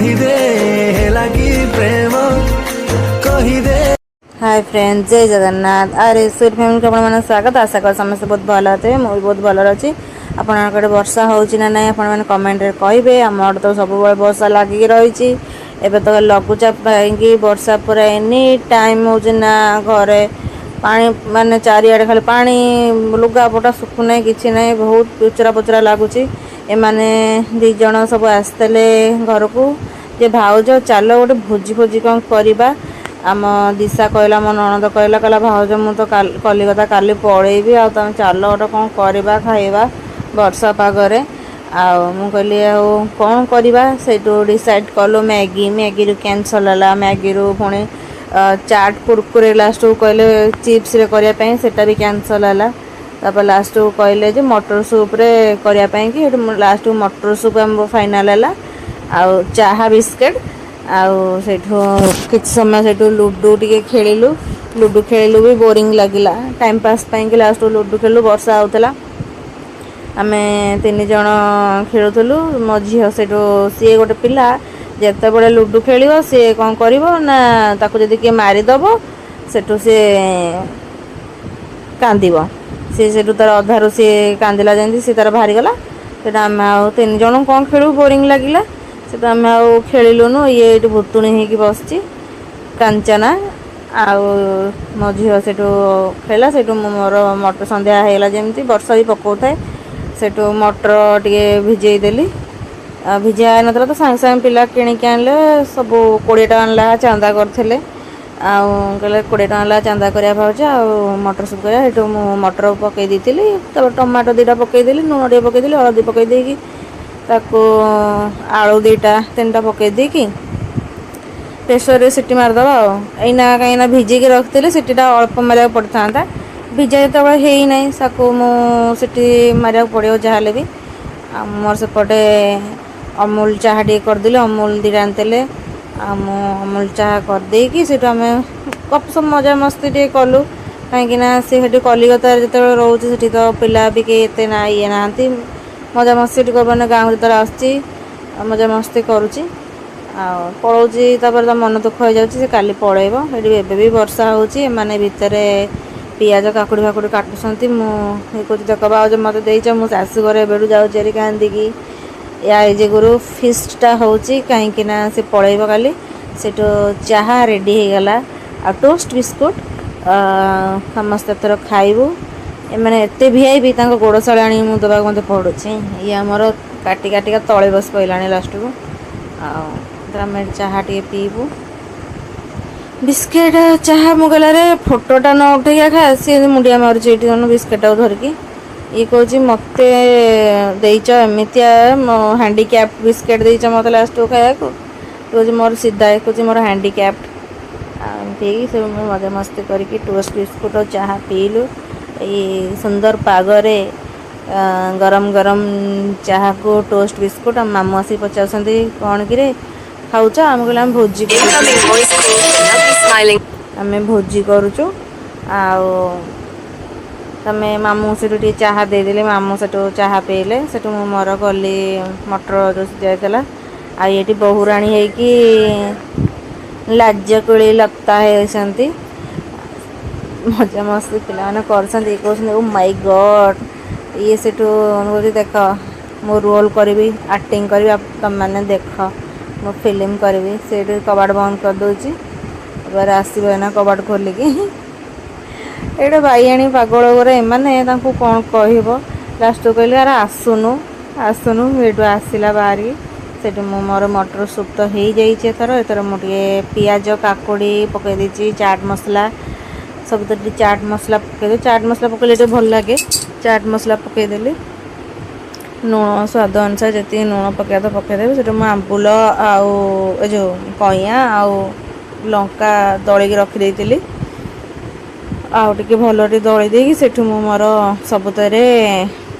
कहिदे लगी प्रेम कहिदे। Hi friends, जय जगन्नाथ। अरे सूर्य फैमिली को अपन स्वागत। आशा कर समस्त बहुत भल थे। मुझे बहुत भल अच्छी। आपड़े वर्षा होना ना आप कमेंट कहे। आम तो सब वर्षा लगिक रही। एबे तो लघुचाप पाई वर्षा पूरा एनी टाइम होना घरे पानी माने चारिआडे खाली पानी लुगापटा सुखुना कि ना बहुत पोचरा पोचरा लगुच। एमाने दी जन सब आसते घर को जे भाउज चल गोटे भोजी भोजी कौन करवा। आम दिशा कहला मो ननद कहला भाउज मु तो कलिकता काली पलैबी आ तुम चल गोटे कौन करवा खाइबा वर्षा पागरे। मु कहली कौन करवा से डिसाइड कलु मैगी। मैगी रू कैंसल है। मैगी रू पुणी चाट कुरकुरे लास्ट को कहले चिप्स रे करने सेटा भी कैंसल है। तापर लास्ट को कहले जे मटर सूप रे करने की लास्ट को मटर सूप आम फाइनाल है। आउ चाहा बिस्केट आउ से किछ समय से लुडो टे खेलु। लुडो खेलु भी बोरिंग लगिला टाइम पास पाई लास्ट लुडो खेलु। वर्षा होता आम तीन जन खेलुलु। मो झी से सी गोटे पिला जिते बड़े लुडो खेल सी कौन कर ना ताकू जदि किए मारिदब सेठू सी कांद सी तार अधारू सी कांदिला जमी सी तार बाहरी गला। से आम तीन जन कौन खेलु बोरिंग लगिला से आम खेलुनु। ये भुतुणी होगी बस कांचना आउ मो झील से खेला से मोर मटर संध्या होगा जमी वर्षा भी पकाऊ थाए सेठू मटर टे भिजे देली। भिजा नाला तो सांगे सांगे पिला किणिक आनले सब 20 टका ना चांदा करते कहले 20 टका चांदा करा भाज आ मटर सूप करा। सेठू मु मटर पकई देती टमाटो 2टा पकईदेली लुण टे पकईदेली हलदी पकईदेकी ताको आलू 2टा 3टा पकईदेकी प्रेसर सीटी मारदे। आईना कहीं भिजिकी रखी सीटीटा अल्प मारे पड़ता भिजा जो होना साकू मुझे मारे पड़ो जहाँ भी। मोर सेपटे अमूल चाह टे करदेली अमूल 2टा आनते अमूल चाह करदेकी से आम गप सब मजा मस्ती टे कलु कहीं सी कलिकतार जो रोचे से तो पिला भी कई ना ये ना मजा मस्ती कर गाँव जो आसची मजा मस्ती करुच्ची पलाऊँगी। तो मन दुख हो जाए काली पलैब। ये भी वर्षा होने भितर पियाज काकुड़ी फाकुड़ी काटुंट मुझे देख बाज मत देच मु शाशुघर एवं जाऊँगी कांदिकी या गुरु फिस्टा हो कहीं से पलैब काली से चाहा रेडी हो गला आ टोस्ट बिस्कुट समस्त थर खाइबू। एमाने एते भिआईबी गोड़ साड़ी मुझे दबा मत पड़ू। ये आमर काटी काटिका तले बस पड़ा लास्ट को आम चाहा टे पीबू बिस्केट चाहा मुगलारे फोटोटा न उठे खा सी मुंडिया मारुचे बिस्केट धरिकी ये कौच मत एमतिया हैंडीक्याप्ट बिस्केट देच मत लास्ट को खाया कौच मोर सीधा कौच मोर हैंडीक्याप्ट एमती से मजा मस्ती करके टोस्ट बिस्कुट और चाहा पीलु। ये सुंदर पागरे गरम गरम चाहा को टोस्ट बिस्कुट मामू आसी पचार कौन कि खाऊच आम कहले भोजी आम भोजी करुचु तमें मामू से चाहा देदेले मामू से चाहा पीले से मोर गली मटर जो जाता आ ये बहुराणी होगी लाजकुड़ी लगता है मजा मस्ती पिला कर माय गॉड ये से देख मो रोल करी एक्टिंग करी तुम मैंने देख मो फिल्म करी से कबाट बंद कर दूची बार आसना कबाट खोलिकी ये बैआणी पागल गुरा एमाने कौन कह लास्ट कहले यार आसुनु आसुनु ये आसला बाहरी से मोर मटर सूप तो हो जाइए एथर मुझे पियाज काकुड़ी पकई देती चाट मसला सब तो चाट मसला पकईदे चाट मसला पकड़े भल लगे चाट मसला पकईदेली लुण स्वाद अनुसार जी लुण पकड़ा तो पकईदेवी से आंबुल आउ जो कइया आउ लंका दलिकी रखीदी आउ टे भल दली देकी से मोर सबुतर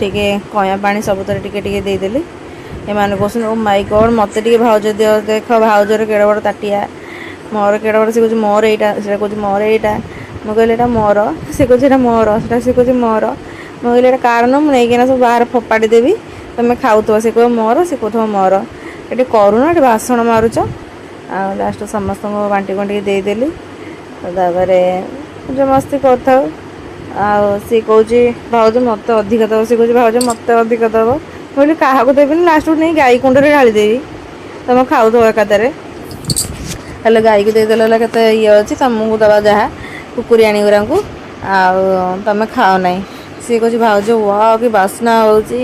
टे कइया पानी सबुतर टे देदेली। एमाने कहते ओ माय गॉड मत टे भाउज दियो देख भाउजर केड़ बड़ ताटिया मोर केड़ बड़ से मोर एटा से कह मोर एटा मुझे कहले मोर से कहे मोर से कहे मोर मुझे कार न मुझे सब बाहर फोपाड़ी देवी तुम्हें खाऊ से कह मोर से कह मोर ଏଠି କରୁନ, ଏଠି ବାସନ ମାରୁଛ। ଆଉ ଲାଷ୍ଟ ସମସ୍ତଙ୍କୁ ବାଣ୍ଟି ବାଣ୍ଟିକି ଦେଇଦେଲି। ତାପରେ ଯେଉଁ ମସ୍ତି କରିଥାଉ। ଆଉ ସିଏ କହୁଛି ଭାଉଜ ମୋତେ ଅଧିକ ଦେବ, ସିଏ କହୁଛି ଭାଉଜ ମୋତେ ଅଧିକ ଦେବ। ମୁଁ କହିଲି କାହାକୁ ଦେବିନି, ଲାଷ୍ଟକୁ ନେଇ ଗାଈ କୁଣ୍ଡରେ ଢାଳିଦେବି, ତମେ ଖାଉଥିବ ଏକାଥରେ। ହେଲେ ଗାଈକି ଦେଇଦେଲେ ହେଲେ କେତେ ଇଏ ଅଛି, ତମକୁ ଦେବା ଯାହା କୁକୁରିଆଣୀ ଗୁରାଙ୍କୁ, ଆଉ ତମେ ଖାଅ ନାହିଁ। ସିଏ କହୁଛି ଭାଉଜ ୱାଓ କି ବାସ୍ନା ହେଉଛି।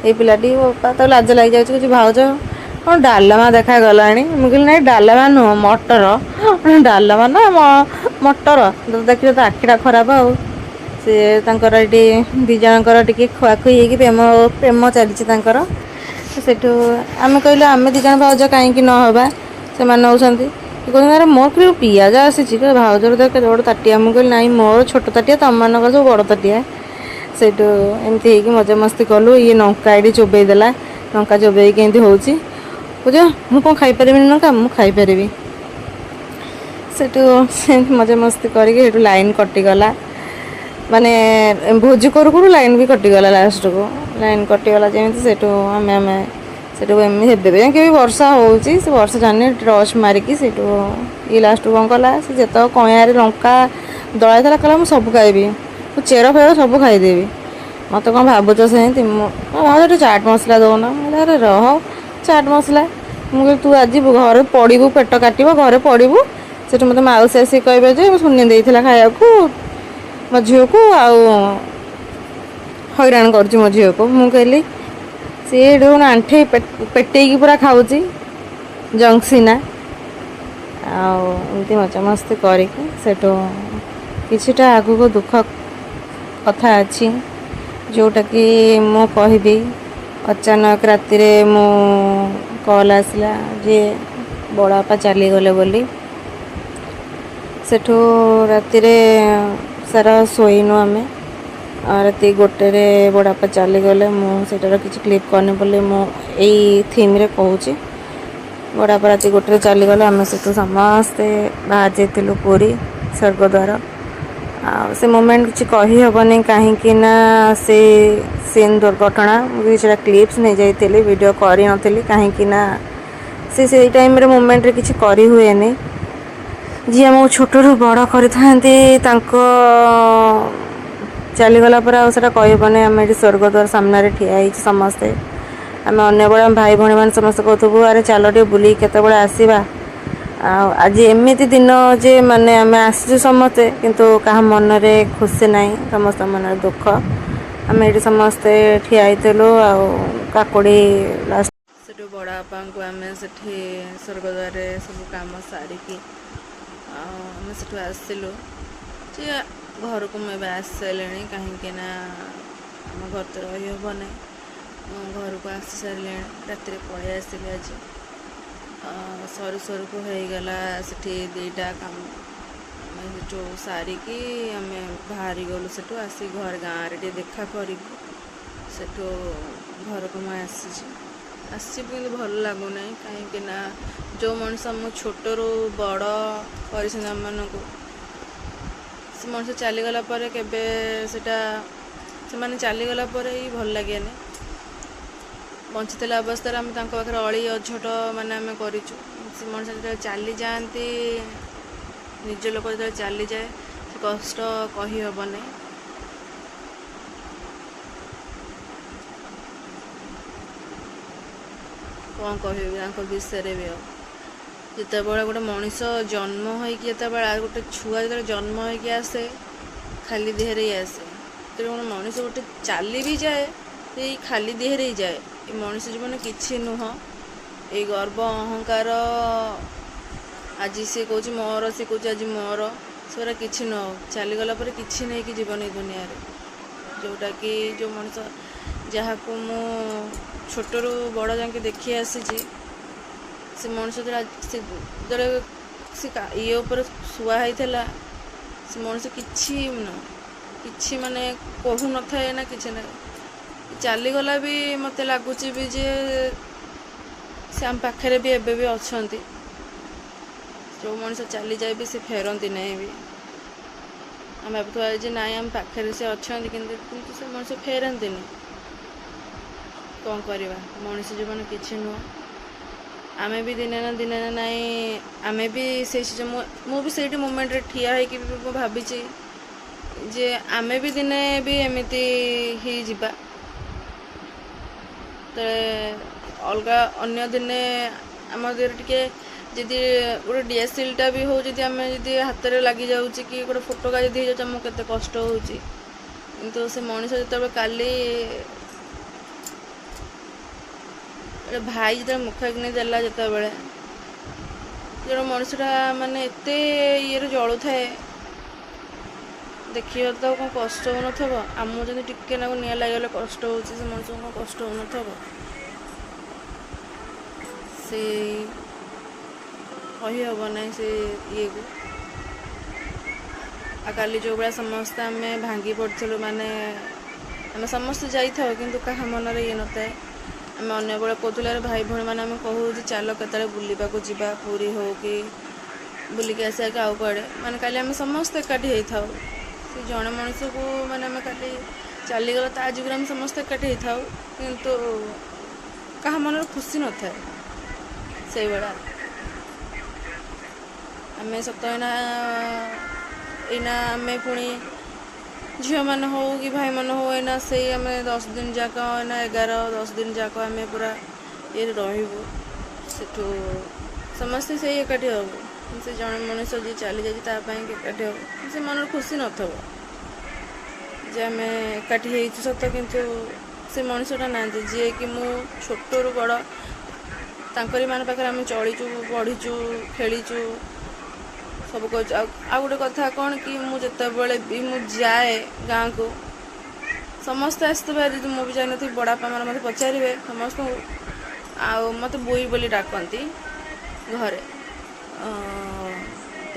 ଏଇ ପିଲାଟି ତାକୁ ଲାଜ ଲାଗିଯାଉଛି, କହୁଛି ଭାଉଜ କ'ଣ ଡାଲମା ଦେଖାଗଲାଣି। ମୁଁ କହିଲି ନାଇଁ ଡାଲମା ନୁହଁ ମଟର। ଡାଲମା ନା ମଟର, ଦେଖିଲେ ତ ଆଖିଟା ଖରାପ ଆଉ। ସେ ତାଙ୍କର ଏଠି ଦୁଇ ଜଣଙ୍କର ଟିକେ ଖୁଆଖୁଇ ହେଇକି ପ୍ରେମ ଚାଲିଛି ତାଙ୍କର। ସେଠୁ ଆମେ କହିଲୁ ଆମେ ଦୁଇ ଜଣ ଭାଉଜ କାହିଁକି ନ ହେବା, ସେମାନେ ହେଉଛନ୍ତି। କହୁଛନ୍ତି ଆରେ ମୋର କି ପିଆଜ ଆସିଛି, ଭାଉଜର ତ କେତେ ବଡ଼ ତାଟିଆ। ମୁଁ କହିଲି ନାଇଁ ମୋର ଛୋଟ ତାଟିଆ, ତମମାନଙ୍କର ସବୁ ବଡ଼ ତାଟିଆ। ସେଇଠୁ ଏମିତି ହେଇକି ମଜାମସ୍ତି କଲୁ। ଇଏ ଲଙ୍କା ଏଠି ଚୋବେଇ ଦେଲା, ଲଙ୍କା ଚୋବେଇକି ଏମିତି ହେଉଛି। କହୁଛ ମୁଁ କ'ଣ ଖାଇପାରିବିନି ଲଙ୍କା, ମୁଁ ଖାଇପାରିବି। ସେଠୁ ସେମିତି ମଜାମସ୍ତି କରିକି ସେଠୁ ଲାଇନ୍ କଟିଗଲା। ମାନେ ଭୋଜି କରୁ କରୁ ଲାଇନ୍ ବି କଟିଗଲା। ଲାଷ୍ଟକୁ ଲାଇନ୍ କଟିଗଲା ଯେମିତି ସେଠୁ ଆମେ ସେଠୁ ଏମିତି ଏବେ ଯାଇକି ବି ବର୍ଷା ହେଉଛି। ସେ ବର୍ଷା ଜାଣିନି ଟର୍ଚ୍ଚ ମାରିକି ସେଠୁ ଇଏ ଲାଷ୍ଟକୁ କ'ଣ କଲା, ସେ ଯେତେବେଳେ କଇଁଆରେ ଲଙ୍କା ଦଳା ହେଇଥିଲା କହିଲା ମୁଁ ସବୁ ଖାଇବି, ମୁଁ ଚେର ଫେର ସବୁ ଖାଇଦେବି। ମୋତେ କ'ଣ ଭାବୁଛ ସେମିତି? ମୁଁ ଭାଉଜ ଟିକେ ଚାଟ୍ ମସଲା ଦେଉନ। ଆରେ ରହ ଚାଟ୍ ମସଲା। ମୁଁ କହିଲି ତୁ ଆଜି ଘରେ ପଡ଼ିବୁ, ପେଟ କାଟିବ, ଘରେ ପଡ଼ିବୁ। ସେଠୁ ମୋତେ ମାଉସୀ ଆସିକି କହିବେ ଯେ ଶୂନ୍ୟ ଦେଇଥିଲା ଖାଇବାକୁ ମୋ ଝିଅକୁ, ଆଉ ହଇରାଣ କରୁଛି ମୋ ଝିଅକୁ। ମୁଁ କହିଲି ସିଏ ଏଠୁ ଆଣ୍ଠେଇ ପେଟେଇକି ପୁରା ଖାଉଛି ଜଂସିନା। ଆଉ ଏମିତି ମଜାମସ୍ତି କରିକି ସେଠୁ କିଛିଟା ଆଗକୁ ଦୁଃଖ କଥା ଅଛି, ଯେଉଁଟାକି ମୁଁ କହିବି। ଅଚାନକ ରାତିରେ ମୁଁ କଲ୍ ଆସିଲା ଯେ ବଡ଼ବାପା ଚାଲିଗଲେ ବୋଲି। ସେଠୁ ରାତିରେ ସାରା ଶୋଇନୁ ଆମେ। ରାତି 1ରେ ବଡ଼ବାପା ଚାଲିଗଲେ। ମୁଁ ସେଇଟାର କିଛି କ୍ଲିପ୍ କରିନି ବୋଲି ମୁଁ ଏଇ ଥିମ୍ରେ କହୁଛି। ବଡ଼ବାପା ରାତି 1ରେ ଚାଲିଗଲେ। ଆମେ ସେଠୁ ସମସ୍ତେ ବାହାରି ଯାଇଥିଲୁ ପୁରୀ ସ୍ୱର୍ଗଦ୍ୱାର। ଆଉ ସେ ମୋମେଣ୍ଟ କିଛି କହିହେବନି କାହିଁକି ନା ସେ ସିନ୍ ଦୁର୍ଘଟଣା। ମୁଁ କିଛିଟା କ୍ଲିପ୍ସ ନେଇଯାଇଥିଲି, ଭିଡ଼ିଓ କରିନଥିଲି କାହିଁକି ନା ସେଇ ଟାଇମ୍ରେ ମୋମେଣ୍ଟରେ କିଛି କରିହୁଏନି। ଯିଏ ଆମକୁ ଛୋଟରୁ ବଡ଼ କରିଥାନ୍ତି ତାଙ୍କ ଚାଲିଗଲା ପରେ ଆଉ ସେଇଟା କହିବନି। ଆମେ ଏଠି ସ୍ୱର୍ଗଦ୍ୱାର ସାମ୍ନାରେ ଠିଆ ହେଇଛି ସମସ୍ତେ। ଆମେ ଅନ୍ୟବେଳେ ଆମ ଭାଇ ଭଉଣୀମାନେ ସମସ୍ତେ କହୁଥିବୁ ଆରେ ଚାଲ ଟିକେ ବୁଲିକି କେତେବେଳେ ଆସିବା। ଆଉ ଆଜି ଏମିତି ଦିନ ଯେ ମାନେ ଆମେ ଆସିଛୁ ସମସ୍ତେ, କିନ୍ତୁ କାହା ମନରେ ଖୁସି ନାହିଁ, ସମସ୍ତଙ୍କ ମନରେ ଦୁଃଖ। ଆମେ ଏଠି ସମସ୍ତେ ଠିଆ ହେଇଥିଲୁ। ଆଉ କାକୁଡ଼ି ଲାଷ୍ଟ ସେଠୁ ବଡ଼ବାପାଙ୍କୁ ଆମେ ସେଠି ସ୍ୱର୍ଗଦ୍ୱାରରେ ସବୁ କାମ ସାରିକି ଆଉ ଆମେ ସେଠୁ ଆସିଲୁ ଯେ ଘରକୁ ମୁଁ ଏବେ ଆସିସାରିଲିଣି, କାହିଁକି ନା ଆମ ଘର ତ ରହିହେବନି। ମୁଁ ଘରକୁ ଆସି ସାରିଲିଣି, ରାତିରେ ପଳେଇ ଆସିଲି ଆଜି। ସରୁ ସରୁକୁ ହେଇଗଲା ସେଠି 2ଟା କାମ। ଆମେ ସେଠୁ ସାରିକି ଆମେ ବାହାରି ଗଲୁ। ସେଠୁ ଆସି ଘରେ ଗାଁରେ ଟିକେ ଦେଖା କରିକି ସେଠୁ ଘରକୁ ମୁଁ ଆସିଛି କିନ୍ତୁ ଭଲ ଲାଗୁନାହିଁ। କାହିଁକି ନା ଯେଉଁ ମଣିଷ ଆମ ଛୋଟରୁ ବଡ଼ କରିଛନ୍ତି ଆମମାନଙ୍କୁ, ସେ ମଣିଷ ଚାଲିଗଲା ପରେ କେବେ ସେଟା ସେମାନେ ଚାଲିଗଲା ପରେ ହିଁ ଭଲ ଲାଗେନି। ବଞ୍ଚିଥିଲା ଅବସ୍ଥାରେ ଆମେ ତାଙ୍କ ପାଖରେ ଅଳି ଅଝଟ ମାନେ ଆମେ କରିଛୁ। ସେ ମଣିଷ ଯେତେବେଳେ ଚାଲିଯାଆନ୍ତି, ନିଜ ଲୋକ ଯେତେବେଳେ ଚାଲିଯାଏ, ସେ କଷ୍ଟ କହିହେବନି। କ'ଣ କହିବି ତାଙ୍କ ବିଷୟରେ ବି। ଆଉ ଯେତେବେଳେ ଗୋଟେ ମଣିଷ ଜନ୍ମ ହୋଇକି ଯେତେବେଳେ ଗୋଟେ ଛୁଆ ଯେତେବେଳେ ଜନ୍ମ ହୋଇକି ଆସେ, ଖାଲି ଦେହରେ ହିଁ ଆସେ। ଯେତେବେଳେ ଗୋଟେ ମଣିଷ ଗୋଟେ ଚାଲି ବି ଯାଏ, ସେଇ ଖାଲି ଦେହରେ ହିଁ ଯାଏ। ଏ ମଣିଷ ଜୀବନ କିଛି ନୁହଁ। ଏଇ ଗର୍ବ ଅହଙ୍କାର, ଆଜି ସିଏ କହୁଛି ମୋର, ସିଏ କହୁଛି ଆଜି ମୋର, ସେଗୁଡ଼ା କିଛି ନୁହଁ। ଚାଲିଗଲା ପରେ କିଛି ନେଇକି ଜୀବନ ଏଇ ଦୁନିଆରେ। ଯେଉଁଟାକି ଯେଉଁ ମଣିଷ ଯାହାକୁ ମୁଁ ଛୋଟରୁ ବଡ଼ ଯାକେ ଦେଖି ଆସିଛି, ସେ ମଣିଷ ଯେତେବେଳେ ସେ ଇଏ ଉପରେ ଶୁଆ ହେଇଥିଲା, ସେ ମଣିଷ କିଛି ନୁହଁ, କିଛି ମାନେ କହୁନଥାଏ ନା କିଛି ନାହିଁ। ଚାଲିଗଲା ବି ମୋତେ ଲାଗୁଛି ବି ଯେ ସେ ଆମ ପାଖରେ ବି ଏବେ ବି ଅଛନ୍ତି। ଯେଉଁ ମଣିଷ ଚାଲିଯାଏ ବି ସେ ଫେରନ୍ତି ନାହିଁ ବି। ଆମେ ଭାବୁଥିବା ଯେ ନାଇଁ ଆମ ପାଖରେ ସେ ଅଛନ୍ତି, କିନ୍ତୁ ସେ ମଣିଷ ଫେରନ୍ତିନି। କ'ଣ କରିବା, ମଣିଷ ଜୀବନ କିଛି ନୁହଁ। आमे भी दिने ना नाई आमे भी से मु भी से मोमेंट रे ठिया है कि भाभी जे आमे भी दिने भी एमती ही जिबा तो अलगा अन्य दिने आम देर टिके जदि गोटे डीएसएलटा भी हो जदि आम जदि हाथ में लगी जाऊँ कि गोटे फोटोका जदि हो जाऊँ केते कष्ट होची किंतु से मनीष जो काली भाई जो मुखाग्नि देला जो मनीषटा माने एते ये जलु थाए देखिए तो कौन कष्ट हो नथबो आमु जदि टिके ना निया लागले कष्ट होची से मनीष को कष्ट हो नथबो से कही हम ना से ये को आ काली जो भाया समस्ते आम भांगी पड़ू माने आम समस्त जाइए कि क्या मन ये न था आम अन्न बेले कहूल भाई भाई मैंने आम कहूँ चल के बुलवा जा पूरी हो कि बुलिक आसा आउ कड़े माने काली आम समस्त एकाठी होता से जड़े मनीष को मैंने आम काली चलीगला ता जुगर आम समस्त एकाठी होता किंतु क्या मन खुशी न था से भाया आम सत एना आम पुणी झील मैंने हो कि भाई मन हो एना से आम 10 दिन जाक एना 11-10 दिन जाक आम पूरा ये रही समस्ते से एकाठी हबू से जड़े मनीष जी चली जापाई एकाठी हबू से मन खुशी न जे आम एकाठी सत किंतु से मनीषटा ना जी कि मु छोटू बड़ तांकरी मान पाखे आम चलीचु बढ़ीचु खेलीचु सब कुछ आ गोटे कथा कौन कि मुझे भी जाए गाँव को समस्ते आसवे मुझे जान थी बड़ापा मैंने मत पचारे समस्त मत बुई बोली डाकती घरे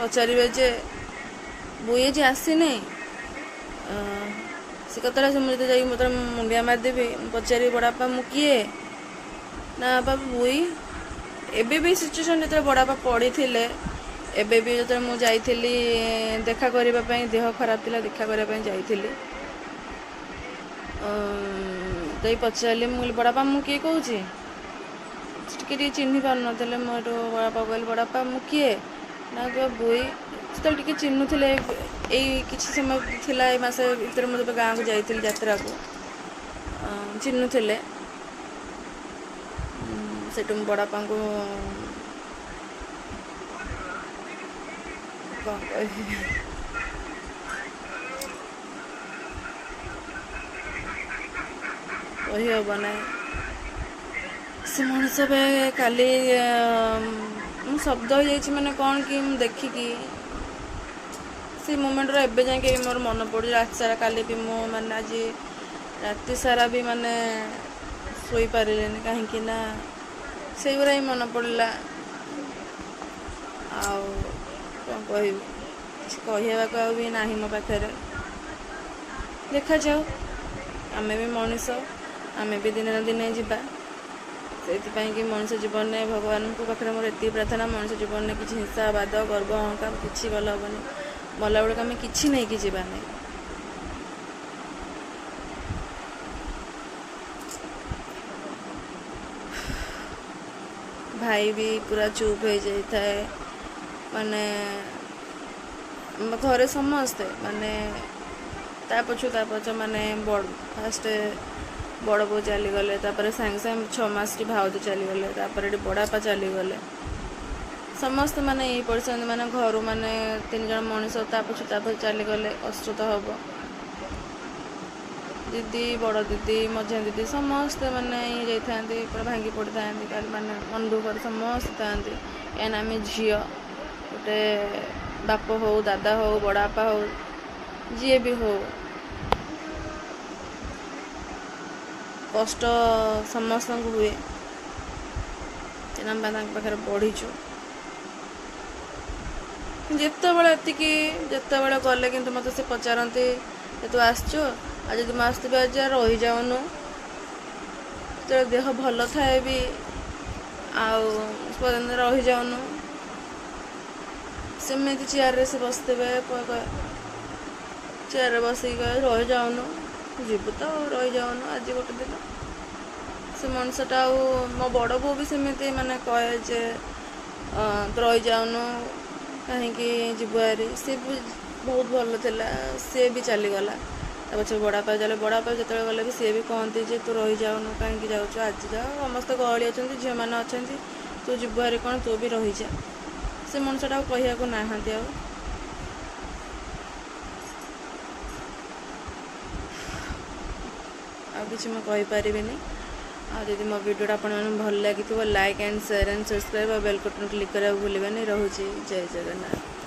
पचारे जे बुई जे आसीनी से कतरा से मुझे जा मतलब मुंडिया मारदेवी पचारि बड़ापा मु किए ना बाबा बुई एबे भी सिचुएशन जो बड़ापा पड़ी थे एबे भी जो मुझे जाइली देखा करने देह खराब थी देखा करने जाइली तो पचारि मुझे बड़ापा मु किए कौच टे चिन्ह पार नी मुझे बड़ापा कहली बड़ापा मु किए ना बुई से टे चिन्हुले यही किसी समय थिला ए मास भर मुझे गाँव को जाइली यात्रा को चिन्हुले से बड़ापा को कौन कही हम ना से मनीष काली शब्द हो जाए मैंने कौन कि देखिकी से मोमेंट एबे जाके मोर मन पड़ रात सारा काली भी मो माने आज राति सारा भी माने सोई पारे कहीं ना से गुरा ही मन पड़ा कौन कहवा भी ना मो पाखे देखा जाओ आम भी मनीष आम भी दिने ना दिने जावा से कि मनीष जीवन में भगवान को पाखे मोर एति प्रार्थना मनीष जीवन में किसी हिंसा बाद गर्व अहंकार किसी भल हेनी मला बेलू आम कि नहीं कि जावा नहीं भाई भी पूरा चुप हो जाए माने घरे समस्ते माने ता पछ माने बड़ फास्ट बड़ बो चलीगले सांगे सांगे 6 मास भाउज चलीगले बड़ापा चलीगले समस्त माने ये पड़े माने घर माने 3 जन मनीष ता पछ चलीगले कष्ट तो हम दीदी बड़ दीदी मझिया दीदी समस्ते माने ये जाते पूरा भांगी पड़ी था माने मन दुख समस्त था एन आम झी गोटे बाप हो दादा हो बड़ापा हो जी भी हो कष्ट समस्त हुए पाखे बढ़ीचु जिते जिते गले कि मत से पचारती तू आसचु आज तुम आसतु आज रही जाऊनु तो देह भल थाए भी आपर्यंत रही जाऊनु सेमती चेयर से बसते चेयर बस रही जाऊनु जीव तो रही जाऊनु आज गोटे दिन से मଣିଷଟା ଆଉ ମୋ ବଡ଼ ବୋଉ ବି ସେମିତି ମାନେ କହେ ଯେ ତୁ ରହିଯାଉନୁ କାହିଁକି ଯିବୁ ଆରି। ସିଏ ବି ବହୁତ ଭଲ ଥିଲା, ସିଏ ବି ଚାଲିଗଲା। ତା ପଛରେ ବଡ଼ବାପା ଯେତେବେଳେ ଗଲେ ବି ସିଏ ବି କହନ୍ତି ଯେ ତୁ ରହିଯାଉନୁ କାହିଁକି ଯାଉଛୁ, ଆଜି ଯାଅ, ସମସ୍ତେ ଗହଳି ଅଛନ୍ତି, ଝିଅମାନେ ଅଛନ୍ତି, ତୁ ଯିବୁ ଆରି କ'ଣ, ତୁ ବି ରହିଯା। ସେ ମଣିଷଟା ଆଉ କହିବାକୁ ନାହାନ୍ତି ଆଉ କିଛି ମୁଁ କହିପାରିବିନି। ଆଉ ଯଦି ମୋ ଭିଡ଼ିଓଟା ଆପଣମାନଙ୍କୁ ଭଲ ଲାଗିଥିବ like and share and subscribe ଆଉ ବେଲ୍ ବଟନ୍ କ୍ଲିକ୍ କରିବାକୁ ଭୁଲିବେନି। ରହୁଛି, ଜୟ ଜଗନ୍ନାଥ।